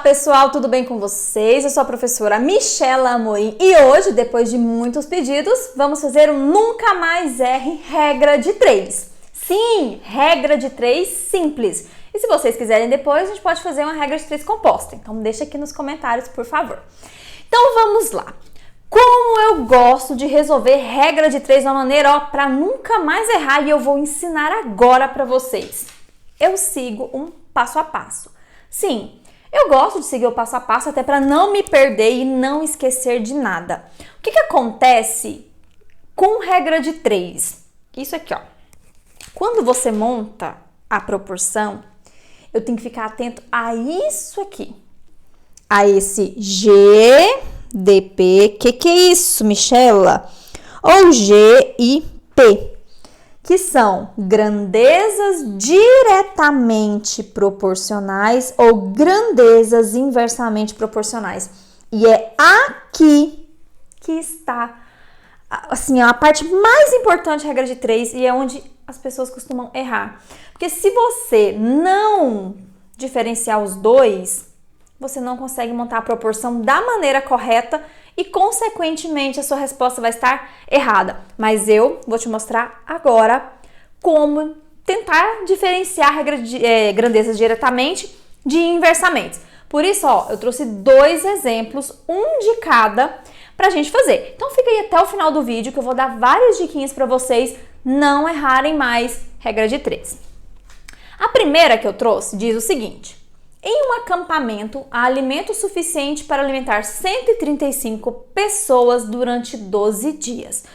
pessoal, tudo bem com vocês? Eu sou a professora Michela Amorim e hoje, depois de muitos pedidos, vamos fazer um Nunca Mais Erre regra de 3. Sim, regra de 3 simples. E se vocês quiserem depois, a gente pode fazer uma regra de 3 composta. Então deixa aqui nos comentários, por favor. Então vamos lá. Como eu gosto de resolver regra de 3 de uma maneira, para nunca mais errar, e eu vou ensinar agora para vocês. Eu sigo um passo a passo. Sim, eu gosto de seguir o passo a passo até para não me perder e não esquecer de nada. O que acontece com regra de 3? Isso aqui, ó. Quando você monta a proporção, eu tenho que ficar atento a isso aqui. A esse GDP. Que é isso, Michela? Ou G e P. Que são grandezas diretamente proporcionais ou grandezas inversamente proporcionais. E é aqui que está, assim, a parte mais importante da regra de 3 e é onde as pessoas costumam errar. Porque se você não diferenciar os dois, você não consegue montar a proporção da maneira correta e, consequentemente, a sua resposta vai estar errada. Mas eu vou te mostrar agora como tentar diferenciar grandezas diretamente de inversamente. Por isso, ó, eu trouxe 2 exemplos, um de cada, pra gente fazer. Então, fica aí até o final do vídeo que eu vou dar várias diquinhas para vocês não errarem mais regra de 3. A primeira que eu trouxe diz o seguinte: em um acampamento, há alimento suficiente para alimentar 135 pessoas durante 12 dias.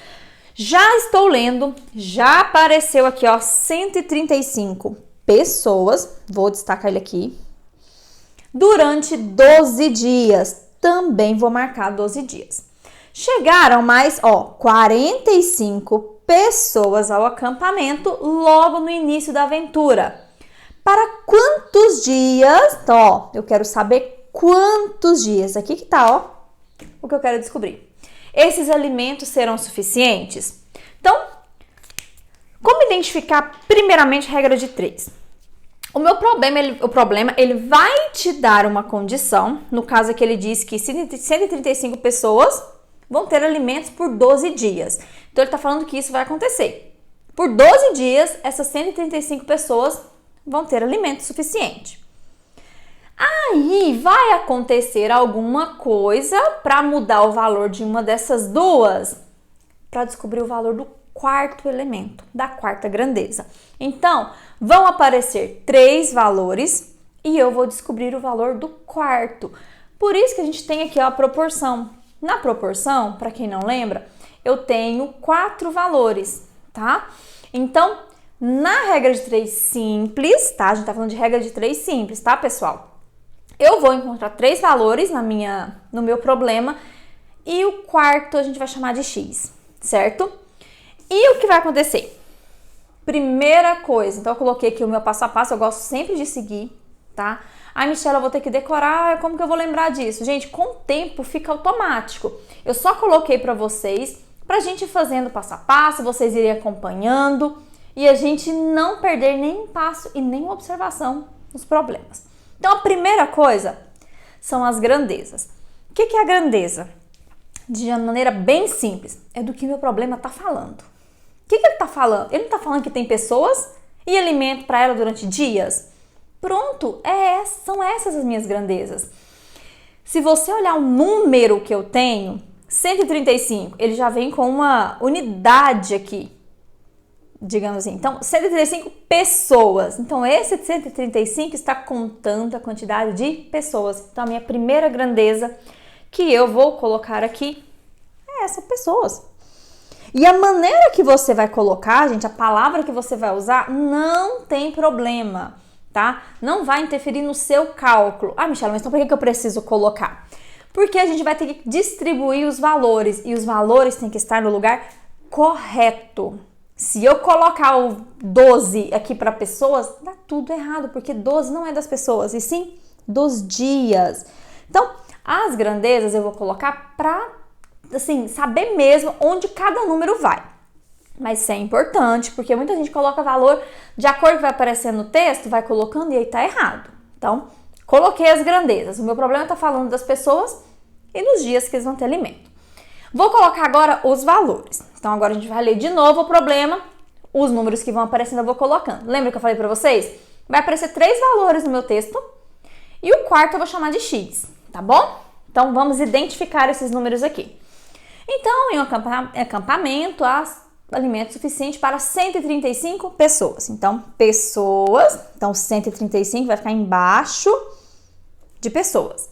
Já estou lendo, já apareceu aqui, ó, 135 pessoas, vou destacar ele aqui, durante 12 dias, também vou marcar 12 dias. Chegaram mais, ó, 45 pessoas ao acampamento logo no início da aventura. Para quantos dias? Então, ó, eu quero saber quantos dias. Aqui que tá, ó, o que eu quero descobrir. Esses alimentos serão suficientes? Então, como identificar primeiramente a regra de 3? O problema, ele vai te dar uma condição. No caso aqui, ele diz que 135 pessoas vão ter alimentos por 12 dias. Então, ele tá falando que isso vai acontecer. Por 12 dias, essas 135 pessoas vão ter alimento suficiente. Aí vai acontecer alguma coisa para mudar o valor de uma dessas duas, para descobrir o valor do quarto elemento, da quarta grandeza. Então, vão aparecer 3 valores e eu vou descobrir o valor do quarto. Por isso que a gente tem aqui, ó, a proporção. Na proporção, para quem não lembra, eu tenho 4 valores, tá? Então, na regra de 3 simples, tá? A gente tá falando de regra de 3 simples, tá, pessoal? Eu vou encontrar 3 valores no meu problema e o quarto a gente vai chamar de x, certo? E o que vai acontecer? Primeira coisa, então eu coloquei aqui o meu passo a passo, eu gosto sempre de seguir, tá? Ai, Michela, eu vou ter que decorar, como que eu vou lembrar disso? Gente, com o tempo fica automático. Eu só coloquei pra vocês, pra gente ir fazendo passo a passo, vocês irem acompanhando e a gente não perder nenhum passo e nenhuma observação nos problemas. Então, a primeira coisa são as grandezas. O que é a grandeza? De uma maneira bem simples, é do que meu problema está falando. O que ele está falando? Ele não está falando que tem pessoas e alimento para ela durante dias? Pronto, são essas as minhas grandezas. Se você olhar o número que eu tenho, 135, ele já vem com uma unidade aqui, digamos assim. Então, 135 pessoas. Então, esse 135 está contando a quantidade de pessoas. Então, a minha primeira grandeza que eu vou colocar aqui é essa, pessoas. E a maneira que você vai colocar, gente, a palavra que você vai usar, não tem problema, tá? Não vai interferir no seu cálculo. Ah, Michela, mas então por que eu preciso colocar? Porque a gente vai ter que distribuir os valores e os valores têm que estar no lugar correto. Se eu colocar o 12 aqui para pessoas, dá tudo errado, porque 12 não é das pessoas, e sim dos dias. Então, as grandezas eu vou colocar para, assim, saber mesmo onde cada número vai. Mas isso é importante, porque muita gente coloca valor de acordo com o que vai aparecendo no texto, vai colocando e aí tá errado. Então, Coloquei as grandezas. O meu problema está falando das pessoas e dos dias que eles vão ter alimento. Vou colocar agora os valores. Então, agora a gente vai ler de novo o problema. Os números que vão aparecendo eu vou colocando. Lembra que eu falei para vocês? Vai aparecer 3 valores no meu texto. E o quarto eu vou chamar de X, tá bom? Então, vamos identificar esses números aqui. Então, em um acampamento, há alimento suficiente para 135 pessoas. Então, pessoas. Então, 135 vai ficar embaixo de pessoas.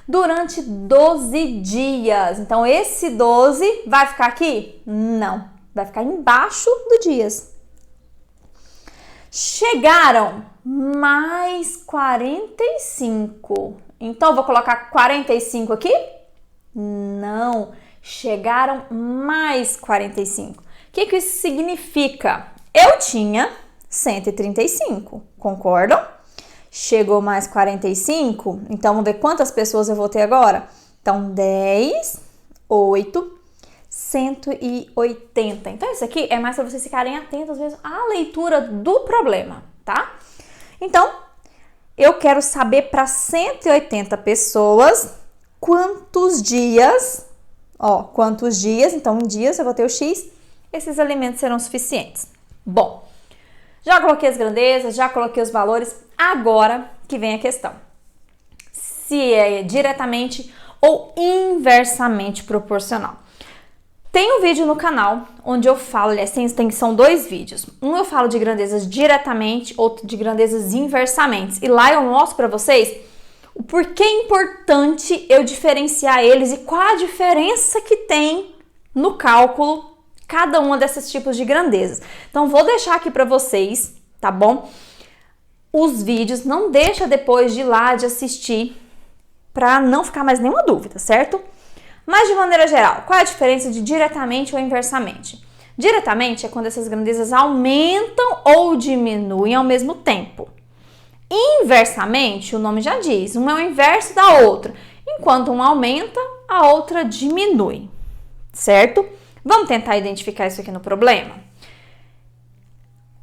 Durante 12 dias. Então, esse 12 vai ficar aqui? Não. Vai ficar embaixo do dias. Chegaram mais 45. Então, eu vou colocar 45 aqui? Não. Chegaram mais 45. O que isso significa? Eu tinha 135, concordam? Chegou mais 45, então vamos ver quantas pessoas eu vou ter agora? Então, 10, 8, 180. Então, isso aqui é mais para vocês ficarem atentos mesmo à leitura do problema, tá? Então, eu quero saber para 180 pessoas quantos dias, quantos dias, então em dias eu vou ter o X, esses alimentos serão suficientes. Bom, já coloquei as grandezas, já coloquei os valores, agora que vem a questão. Se é diretamente ou inversamente proporcional. Tem um vídeo no canal onde eu falo, são 2 vídeos. Um eu falo de grandezas diretamente, outro de grandezas inversamente. E lá eu mostro para vocês o porquê é importante eu diferenciar eles e qual a diferença que tem no cálculo cada uma desses tipos de grandezas. Então, vou deixar aqui para vocês, tá bom? Os vídeos, não deixa depois de ir lá de assistir para não ficar mais nenhuma dúvida, certo? Mas, de maneira geral, qual é a diferença de diretamente ou inversamente? Diretamente é quando essas grandezas aumentam ou diminuem ao mesmo tempo. Inversamente, o nome já diz, uma é o inverso da outra. Enquanto uma aumenta, a outra diminui, certo? Vamos tentar identificar isso aqui no problema?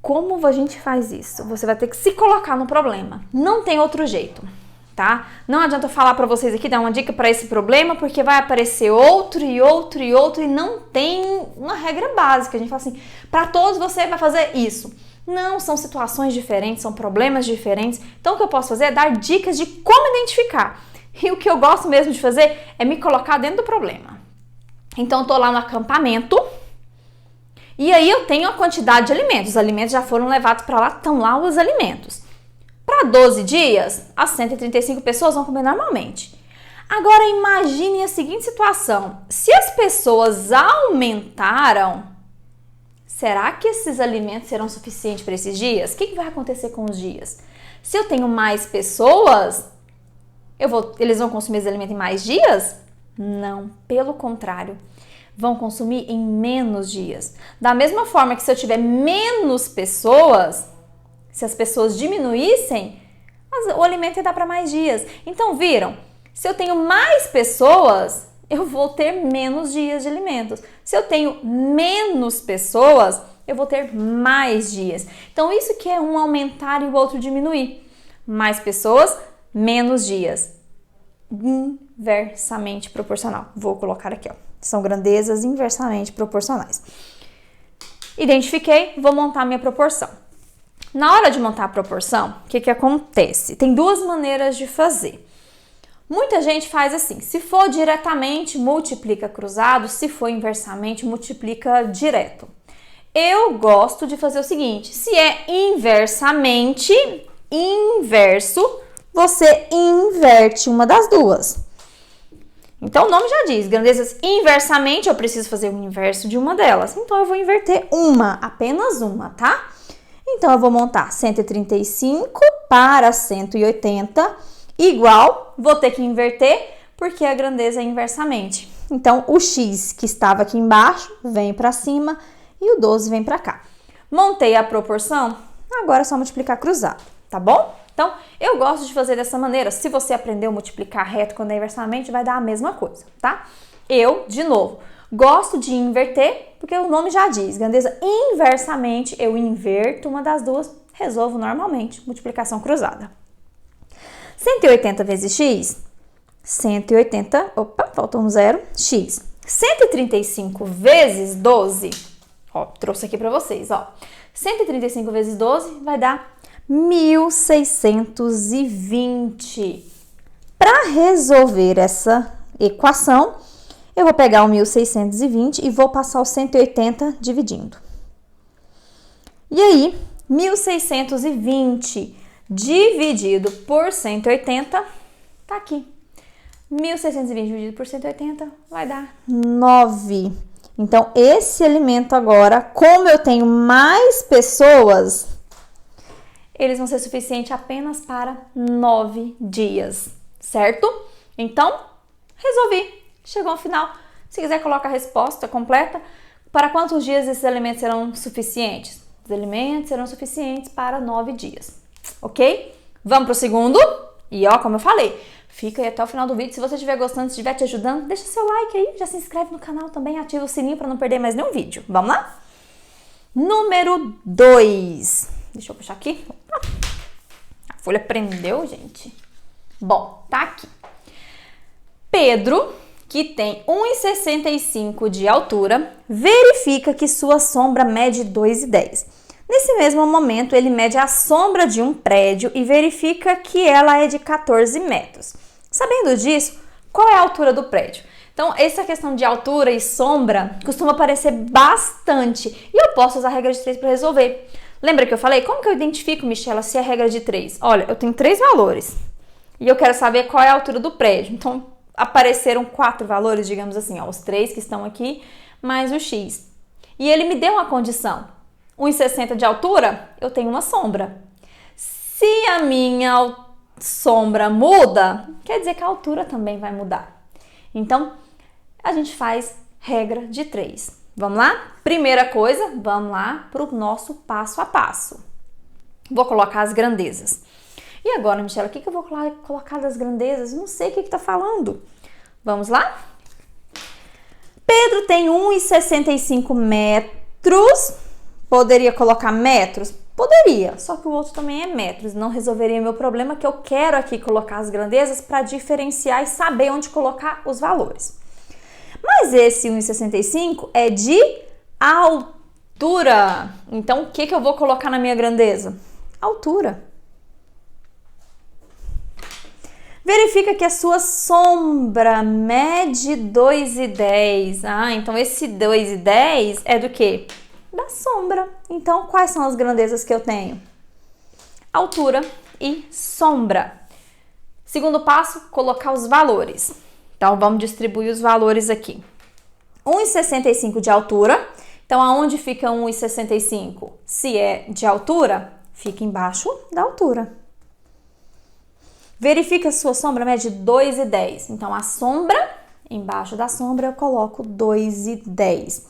Como a gente faz isso? Você vai ter que se colocar no problema. Não tem outro jeito, tá? Não adianta eu falar para vocês aqui, dar uma dica para esse problema, porque vai aparecer outro e outro e outro e não tem uma regra básica. A gente fala assim, para todos você vai fazer isso. Não, são situações diferentes, são problemas diferentes. Então, o que eu posso fazer é dar dicas de como identificar. E o que eu gosto mesmo de fazer é me colocar dentro do problema. Então, eu tô lá no acampamento e aí eu tenho a quantidade de alimentos. Os alimentos já foram levados para lá, estão lá os alimentos. Para 12 dias, as 135 pessoas vão comer normalmente. Agora, imagine a seguinte situação. Se as pessoas aumentaram, será que esses alimentos serão suficientes para esses dias? O que vai acontecer com os dias? Se eu tenho mais pessoas, eles vão consumir esse alimento em mais dias? Não, pelo contrário, vão consumir em menos dias. Da mesma forma que se eu tiver menos pessoas, se as pessoas diminuíssem, o alimento ia dar para mais dias. Então, viram? Se eu tenho mais pessoas, eu vou ter menos dias de alimentos. Se eu tenho menos pessoas, eu vou ter mais dias. Então, isso que é um aumentar e o outro diminuir. Mais pessoas, menos dias. Inversamente proporcional. Vou colocar aqui, ó. São grandezas inversamente proporcionais. Identifiquei, vou montar minha proporção. Na hora de montar a proporção, o que acontece? Tem 2 maneiras de fazer. Muita gente faz assim, se for diretamente, multiplica cruzado, se for inversamente, multiplica direto. Eu gosto de fazer o seguinte, se é inversamente, inverso, você inverte uma das duas. Então, o nome já diz, grandezas inversamente, eu preciso fazer o inverso de uma delas. Então, eu vou inverter apenas uma, tá? Então, eu vou montar 135 para 180, igual, vou ter que inverter, porque a grandeza é inversamente. Então, o X que estava aqui embaixo vem para cima e o 12 vem para cá. Montei a proporção, agora é só multiplicar cruzado, tá bom? Então, eu gosto de fazer dessa maneira. Se você aprendeu a multiplicar reto quando é inversamente, vai dar a mesma coisa, tá? Eu, de novo, gosto de inverter, porque o nome já diz, grandeza inversamente, eu inverto uma das duas, resolvo normalmente, multiplicação cruzada. 180 vezes x, 180, opa, faltou um zero, x. 135 vezes 12, ó, trouxe aqui para vocês, ó. 135 vezes 12 vai dar 1620. Para resolver essa equação, eu vou pegar o 1620 e vou passar o 180 dividindo. E aí, 1620 dividido por 180, tá aqui. 1620 dividido por 180 vai dar 9. Então, esse alimento agora, como eu tenho mais pessoas, eles vão ser suficientes apenas para 9 dias, certo? Então, resolvi. Chegou ao final. Se quiser, coloca a resposta completa. Para quantos dias esses alimentos serão suficientes? Os alimentos serão suficientes para 9 dias, ok? Vamos para o segundo. E ó, como eu falei, fica aí até o final do vídeo. Se você estiver gostando, se estiver te ajudando, deixa seu like aí, já se inscreve no canal também, ativa o sininho para não perder mais nenhum vídeo. Vamos lá? Número 2. Deixa eu puxar aqui. A folha prendeu, gente. Bom, tá aqui. Pedro, que tem 1,65 de altura, verifica que sua sombra mede 2,10. Nesse mesmo momento, ele mede a sombra de um prédio e verifica que ela é de 14 metros. Sabendo disso, qual é a altura do prédio? Então, essa questão de altura e sombra costuma aparecer bastante e eu posso usar a regra de 3 para resolver. Lembra que eu falei? Como que eu identifico, Michela, se é regra de 3? Olha, eu tenho 3 valores e eu quero saber qual é a altura do prédio. Então, apareceram 4 valores, digamos assim, ó, os 3 que estão aqui, mais o x. E ele me deu uma condição. 1,60 de altura, eu tenho uma sombra. Se a minha sombra muda, quer dizer que a altura também vai mudar. Então, a gente faz regra de 3. Vamos lá? Primeira coisa, vamos lá para o nosso passo a passo. Vou colocar as grandezas. E agora, Michela, o que eu vou colocar das grandezas? Não sei o que está falando. Vamos lá? Pedro tem 1,65 metros. Poderia colocar metros? Poderia, só que o outro também é metros. Não resolveria meu problema, que eu quero aqui colocar as grandezas para diferenciar e saber onde colocar os valores. Mas esse 1,65 é de altura. Então, o que eu vou colocar na minha grandeza? Altura. Verifica que a sua sombra mede 2,10. Ah, então esse 2,10 é do quê? Da sombra. Então, quais são as grandezas que eu tenho? Altura e sombra. Segundo passo, colocar os valores. Então, vamos distribuir os valores aqui. 1,65 de altura. Então, aonde fica 1,65? Se é de altura, fica embaixo da altura. Verifica a sua sombra mede 2,10. Então, a sombra, embaixo da sombra, eu coloco 2,10.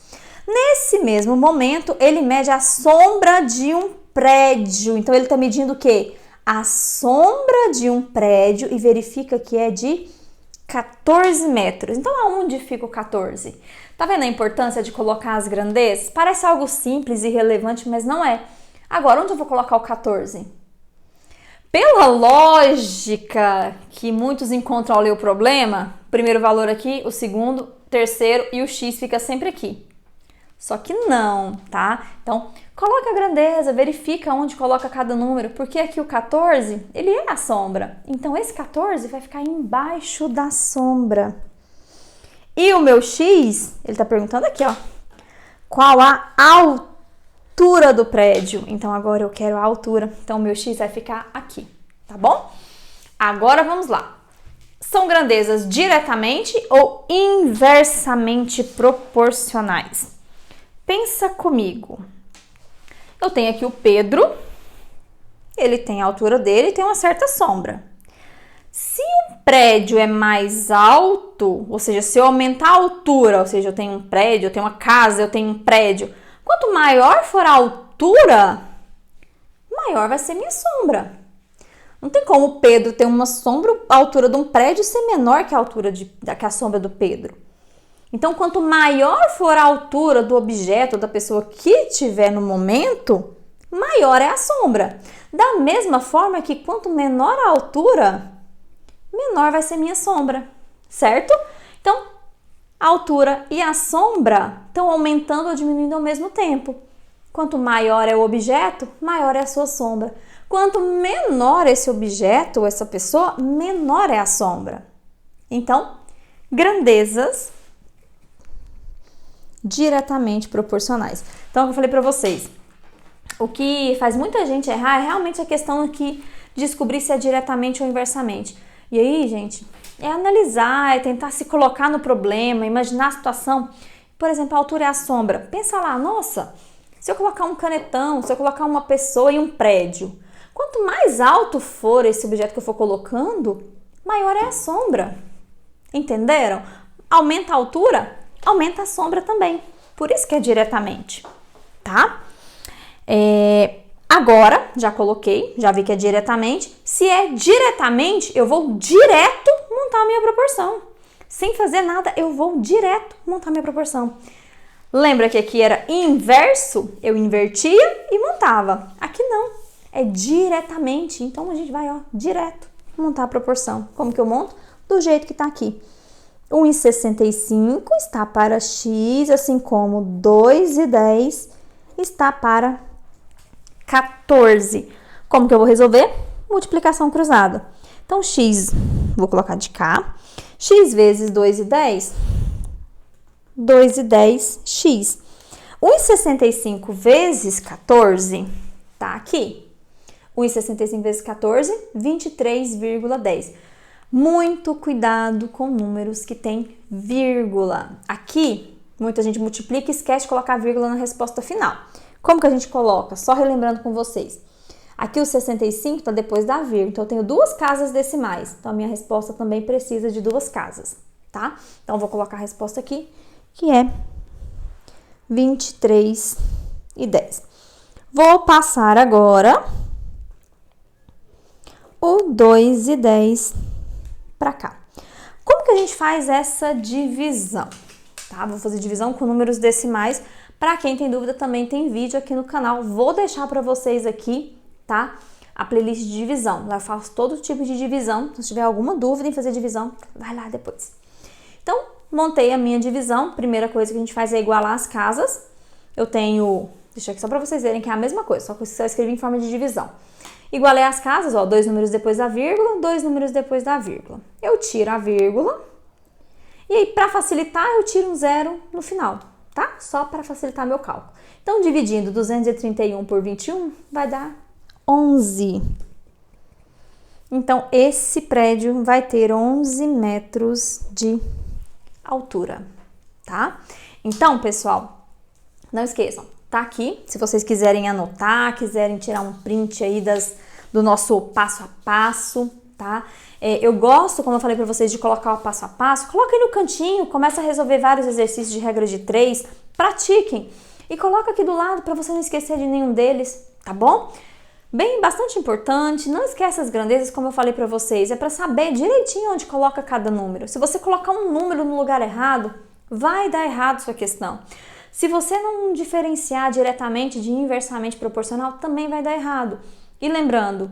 Nesse mesmo momento, ele mede a sombra de um prédio. Então, ele está medindo o quê? A sombra de um prédio e verifica que é de 14 metros. Então, aonde fica o 14? Tá vendo a importância de colocar as grandezas? Parece algo simples e irrelevante, mas não é. Agora, onde eu vou colocar o 14? Pela lógica que muitos encontram ao ler o problema, primeiro valor aqui, o segundo, terceiro e o x fica sempre aqui. Só que não, tá? Então, coloca a grandeza, verifica onde coloca cada número, porque aqui o 14, ele é a sombra. Então, esse 14 vai ficar embaixo da sombra. E o meu x, ele tá perguntando aqui, ó, qual a altura do prédio? Então, agora eu quero a altura. Então, o meu x vai ficar aqui, tá bom? Agora, vamos lá. São grandezas diretamente ou inversamente proporcionais? Pensa comigo. Eu tenho aqui o Pedro, ele tem a altura dele e tem uma certa sombra. Se um prédio é mais alto, ou seja, se eu aumentar a altura, ou seja, eu tenho um prédio, eu tenho uma casa, eu tenho um prédio, quanto maior for a altura, maior vai ser minha sombra. Não tem como o Pedro ter uma sombra, a altura de um prédio ser menor que a altura que a sombra do Pedro. Então, quanto maior for a altura do objeto, da pessoa que tiver no momento, maior é a sombra. Da mesma forma que quanto menor a altura, menor vai ser minha sombra, certo? Então, a altura e a sombra estão aumentando ou diminuindo ao mesmo tempo. Quanto maior é o objeto, maior é a sua sombra. Quanto menor esse objeto ou essa pessoa, menor é a sombra. Então, grandezas diretamente proporcionais. Então, eu falei para vocês, o que faz muita gente errar é realmente a questão de descobrir se é diretamente ou inversamente. E aí, gente, é analisar, é tentar se colocar no problema, imaginar a situação. Por exemplo, a altura e a sombra. Pensa lá, nossa, se eu colocar um canetão, se eu colocar uma pessoa e um prédio, quanto mais alto for esse objeto que eu for colocando, maior é a sombra. Entenderam? Aumenta a altura, aumenta a sombra também. Por isso que é diretamente, tá? Agora, já coloquei, já vi que é diretamente. Se é diretamente, eu vou direto montar a minha proporção. Sem fazer nada, eu vou direto montar a minha proporção. Lembra que aqui era inverso? Eu invertia e montava. Aqui não, é diretamente. Então, a gente vai, ó, direto montar a proporção. Como que eu monto? Do jeito que tá aqui. 1,65 está para x, assim como 2,10 está para 14. Como que eu vou resolver? Multiplicação cruzada. Então, x, vou colocar de cá. X vezes 2,10, 2,10x. 1,65 vezes 14, tá aqui. 1,65 vezes 14, 23,10. Muito cuidado com números que tem vírgula. Aqui, muita gente multiplica e esquece de colocar vírgula na resposta final. Como que a gente coloca? Só relembrando com vocês. Aqui o 65 está depois da vírgula, então eu tenho duas casas decimais. Então a minha resposta também precisa de duas casas, tá? Então eu vou colocar a resposta aqui, que é 23,10. Vou passar agora o 2,10 para cá. Como que a gente faz essa divisão? Tá? Vou fazer divisão com números decimais. Para quem tem dúvida, também tem vídeo aqui no canal. Vou deixar para vocês aqui, tá? A playlist de divisão. Eu faço todo tipo de divisão. Se tiver alguma dúvida em fazer divisão, vai lá depois. Então, montei a minha divisão. Primeira coisa que a gente faz é igualar as casas. Eu tenho... Deixa aqui só para vocês verem que é a mesma coisa, só que eu escrevi em forma de divisão. Igualei as casas, ó, 2 números depois da vírgula, 2 números depois da vírgula. Eu tiro a vírgula. E aí, para facilitar, eu tiro um zero no final, tá? Só para facilitar meu cálculo. Então, dividindo 231 por 21, vai dar 11. Então, esse prédio vai ter 11 metros de altura, tá? Então, pessoal, não esqueçam, tá aqui. Se vocês quiserem anotar, quiserem tirar um print aí do nosso passo a passo, tá? Eu gosto, como eu falei para vocês, de colocar o passo a passo. Coloca aí no cantinho, começa a resolver vários exercícios de regra de 3, pratiquem. E coloca aqui do lado para você não esquecer de nenhum deles, tá bom? Bem, bastante importante, não esquece as grandezas, como eu falei para vocês, é para saber direitinho onde coloca cada número. Se você colocar um número no lugar errado, vai dar errado sua questão. Se você não diferenciar diretamente de inversamente proporcional, também vai dar errado. E lembrando,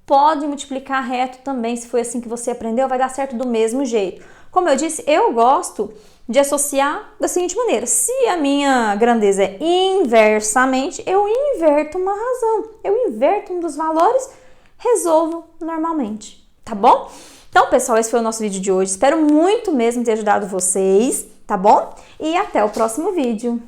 pode multiplicar reto também, se foi assim que você aprendeu, vai dar certo do mesmo jeito. Como eu disse, eu gosto de associar da seguinte maneira: se a minha grandeza é inversamente, eu inverto uma razão, eu inverto um dos valores, resolvo normalmente, tá bom? Então, pessoal, esse foi o nosso vídeo de hoje. Espero muito mesmo ter ajudado vocês, tá bom? E até o próximo vídeo.